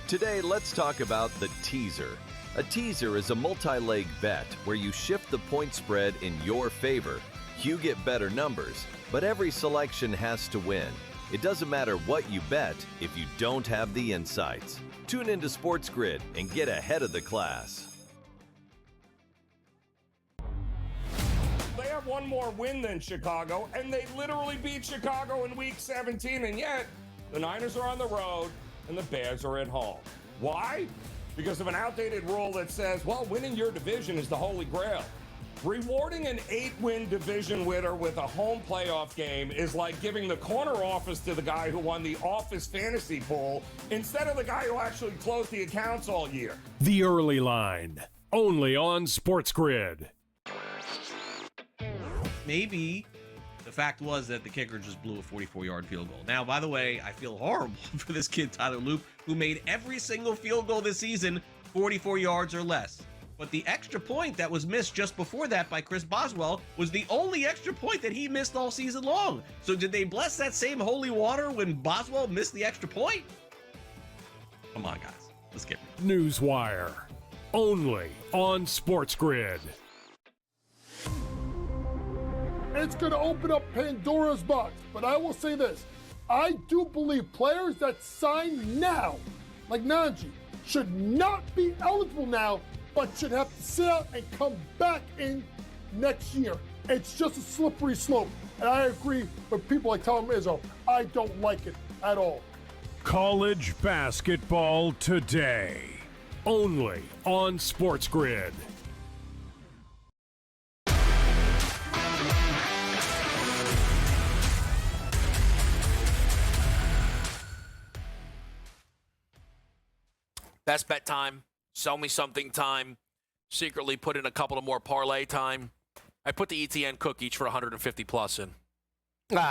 Today, let's talk about the teaser. A teaser is a multi-leg bet where you shift the point spread in your favor. You get better numbers, but every selection has to win. It doesn't matter what you bet if you don't have the insights. Tune into SportsGrid and get ahead of the class. They have one more win than Chicago, and they literally beat Chicago in Week 17, and yet the Niners are on the road and the Bears are at home. Why? Because of an outdated rule that says, well, winning your division is the holy grail. Rewarding an 8-win division winner with a home playoff game is like giving the corner office to the guy who won the office fantasy pool instead of the guy who actually closed the accounts all year. The Early Line, only on SportsGrid. Maybe the fact was that the kicker just blew a 44-yard field goal. Now, by the way, I feel horrible for this kid, Tyler Loop, who made every single field goal this season 44 yards or less. But the extra point that was missed just before that by Chris Boswell was the only extra point that he missed all season long. So did they bless that same holy water when Boswell missed the extra point? Come on, guys. Let's get it. Newswire, only on SportsGrid. It's going to open up Pandora's box. But I will say this. I do believe players that sign now, like Najee, should not be eligible now, but should have to sit out and come back in next year. It's just a slippery slope. And I agree with people like Tom Izzo. I don't like it at all. College basketball today, only on SportsGrid. Best bet time, sell me something time, secretly put in a couple of more parlay time. I put the ETN cook each for 150 plus in.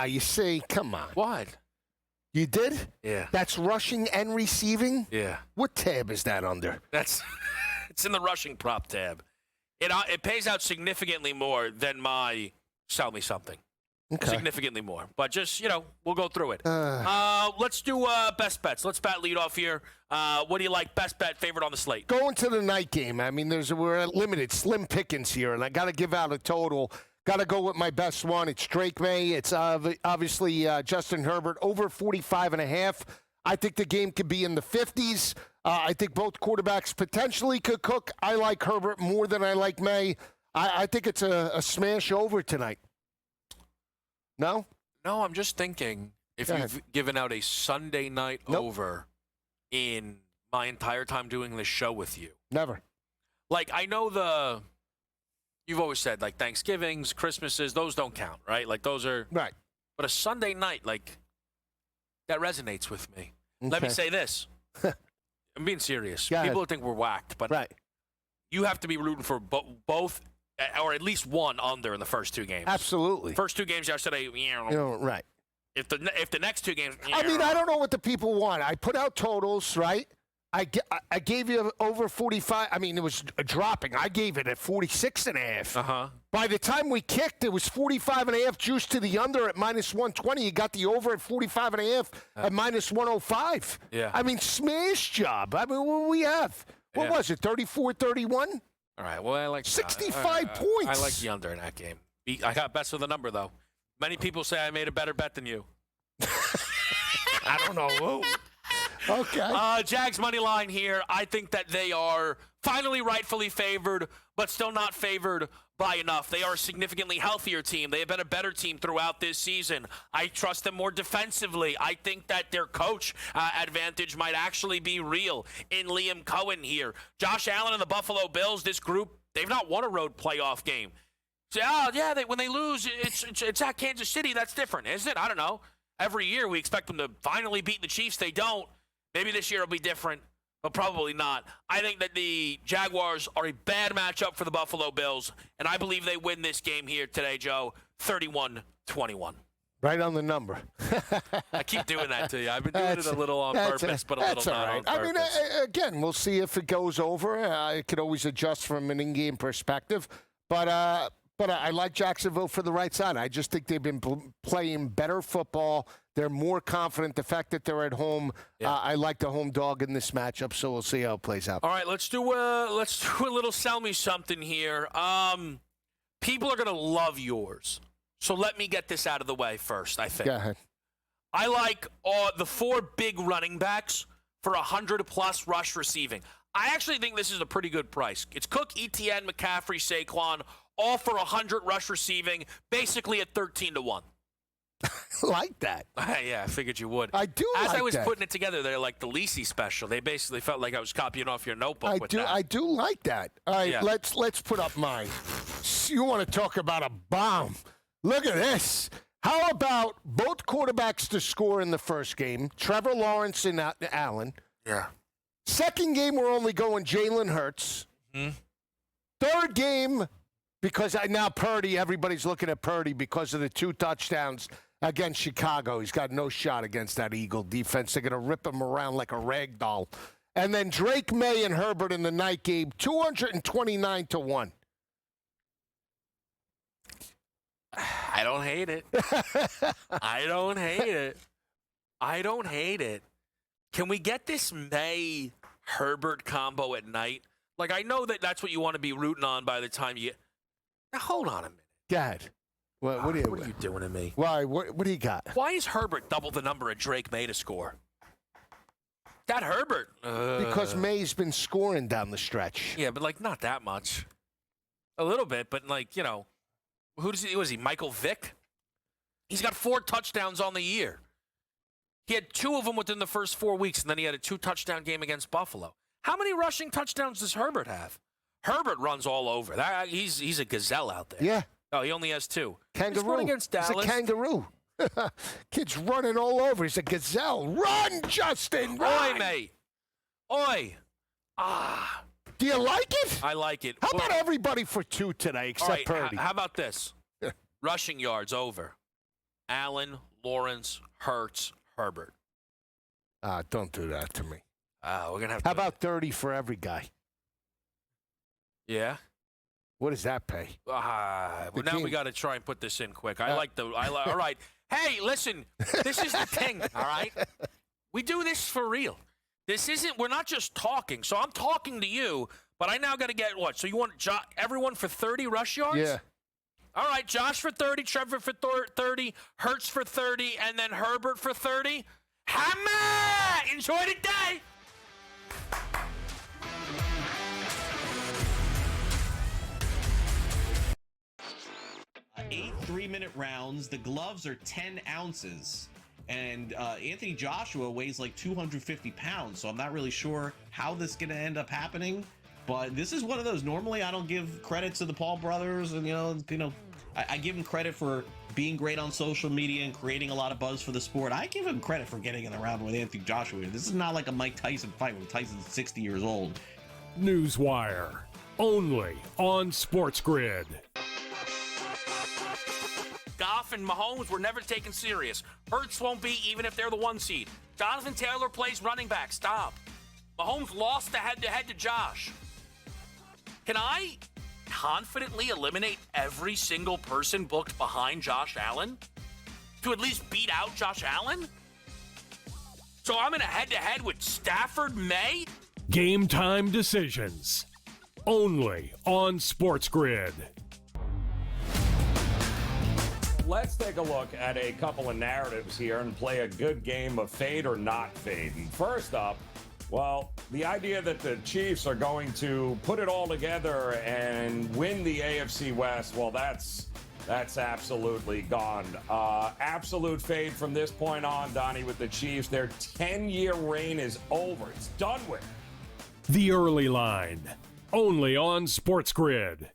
You see, come on. What? You did? Yeah. That's rushing and receiving? Yeah. What tab is that under? It's in the rushing prop tab. It pays out significantly more than my sell me something. Okay. Significantly more. But just, we'll go through it. Let's do best bets. Let's bat lead off here. What do you like? Best bet, favorite on the slate? Going to the night game. I mean, we're at limited, slim pickings here, and I got to give out a total. Got to go with my best one. It's Drake May. It's obviously Justin Herbert, over 45.5. I think the game could be in the 50s. I think both quarterbacks potentially could cook. I like Herbert more than I like May. I think it's a smash over tonight. No? No, I'm just thinking if you've given out a Sunday night over in my entire time doing this show with you. Never. Like, I know you've always said, like, Thanksgivings, Christmases, those don't count, right? Like, those are. Right. But a Sunday night, like, that resonates with me. Okay. Let me say this. I'm being serious. Go ahead. People think we're whacked, but you have to be rooting for both. Or at least one under in the first two games. Absolutely. First two games yesterday, right. If the next two games, I mean, I don't know what the people want. I put out totals, right? I gave you over 45. I mean, it was dropping. I gave it at 46.5. Uh-huh. By the time we kicked, it was 45.5 juice to the under at minus 120. You got the over at 45.5 at minus 105. Yeah. I mean, smash job. I mean, what do we have? What was it, 34-31? All right, well, I like 65 points. I like the under in that game. I got best with the number, though. Many people say I made a better bet than you. I don't know. Okay. Jags money line here. I think that they are finally rightfully favored, but still not favored by enough. They are a significantly healthier team. They have been a better team throughout this season. I trust them more defensively. I think that their coach advantage might actually be real in Liam Cohen here. Josh Allen and the Buffalo Bills, this group, they've not won a road playoff game. So, when they lose, it's at Kansas City. That's different, isn't it? I don't know. Every year we expect them to finally beat the Chiefs. They don't. Maybe this year will be different, but probably not. I think that the Jaguars are a bad matchup for the Buffalo Bills, and I believe they win this game here today, Joe, 31-21. Right on the number. I keep doing that to you. I've been doing it a little on purpose, but a little not on purpose. I mean, again, we'll see if it goes over. I could always adjust from an in-game perspective. But But I like Jacksonville for the right side. I just think they've been playing better football. They're more confident. The fact that they're at home, I like the home dog in this matchup, so we'll see how it plays out. All right, let's do a little sell me something here. People are going to love yours. So let me get this out of the way first, I think. Go ahead. I like the 4 big running backs for 100-plus rush receiving. I actually think this is a pretty good price. It's Cook, Etienne, McCaffrey, Saquon, all for 100 rush receiving, basically at 13-1. Like that. Yeah, I figured you would. I do As like I was that. putting it together, they're like the Lisi special. They basically felt like I was copying off your notebook with that. I do like that. All right, Yeah. let's put up mine. You want to talk about a bomb? Look at this. How about both quarterbacks to score in the first game? Trevor Lawrence and Allen. Yeah. Second game, we're only going Jalen Hurts. Mm-hmm. Third game, because now Purdy, everybody's looking at Purdy because of the 2 touchdowns against Chicago. He's got no shot against that Eagle defense. They're going to rip him around like a rag doll. And then Drake May and Herbert in the night game, 229-1. I don't hate it. I don't hate it. I don't hate it. Can we get this May-Herbert combo at night? Like, I know that that's what you want to be rooting on by the time you get... Now, hold on a minute. Dad, what are you doing to me? Why? What do you got? Why is Herbert double the number of Drake May to score? That Herbert. Because May's been scoring down the stretch. Yeah, but, like, not that much. A little bit, but, like, you know... was he, Michael Vick? He's got 4 touchdowns on the year. He had 2 of them within the first 4 weeks, and then he had a 2-touchdown game against Buffalo. How many rushing touchdowns does Herbert have? Herbert runs all over. He's a gazelle out there. Yeah. Oh, he only has 2. Kangaroo. He's running against Dallas. He's a kangaroo. Kid's running all over. He's a gazelle. Run, Justin, run! Oi, mate. Oi. Ah. Do you like it? I like it. How about everybody for 2 today except all right, Purdy? How about this? Rushing yards over. Allen, Lawrence, Hurts, Herbert. Don't do that to me. We're gonna have. How about 30 for every guy? Yeah. What does that pay? Well, now we got to try and put this in quick. All right. Hey, listen. This is the thing. All right. We do this for real. This isn't. We're not just talking. So I'm talking to you, but I now got to get what? So you want everyone for 30 rush yards? Yeah. All right. Josh for 30, Trevor for 30, Hurts for 30, and then Herbert for 30. Hammer! Enjoy the day. 8 3-minute rounds. The gloves are 10 ounces. And Anthony Joshua weighs like 250 pounds. So I'm not really sure how this is going to end up happening. But this is one of those. Normally, I don't give credit to the Paul brothers. And, I give them credit for being great on social media and creating a lot of buzz for the sport. I give him credit for getting in the round with Anthony Joshua. This is not like a Mike Tyson fight when Tyson's 60 years old. Newswire. Only on SportsGrid. Goff and Mahomes were never taken serious. Hurts won't be, even if they're the 1 seed. Jonathan Taylor plays running back. Stop. Mahomes lost the head-to-head to Josh. Can I confidently eliminate every single person booked behind Josh Allen to at least beat out Josh Allen? So I'm in a head-to-head with Stafford May? Game time decisions. Only on SportsGrid. Let's take a look at a couple of narratives here and play a good game of fade or not fade. And first up, well, the idea that the Chiefs are going to put it all together and win the AFC West, well, that's absolutely gone. Absolute fade from this point on, Donnie, with the Chiefs. Their 10-year reign is over. It's done with. The early line. Only on SportsGrid.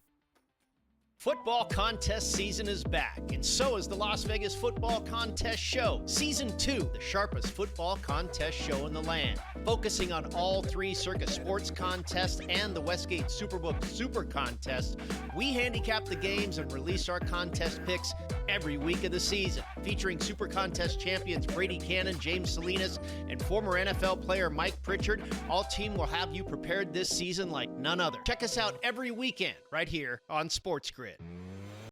Football contest season is back, and so is the Las Vegas Football Contest Show. Season 2, the sharpest football contest show in the land. Focusing on all 3 Circa Sports contests and the Westgate Superbook Super Contest, we handicap the games and release our contest picks every week of the season. Featuring Super Contest champions Brady Cannon, James Salinas, and former NFL player Mike Pritchard, all team will have you prepared this season like none other. Check us out every weekend right here on SportsGrid.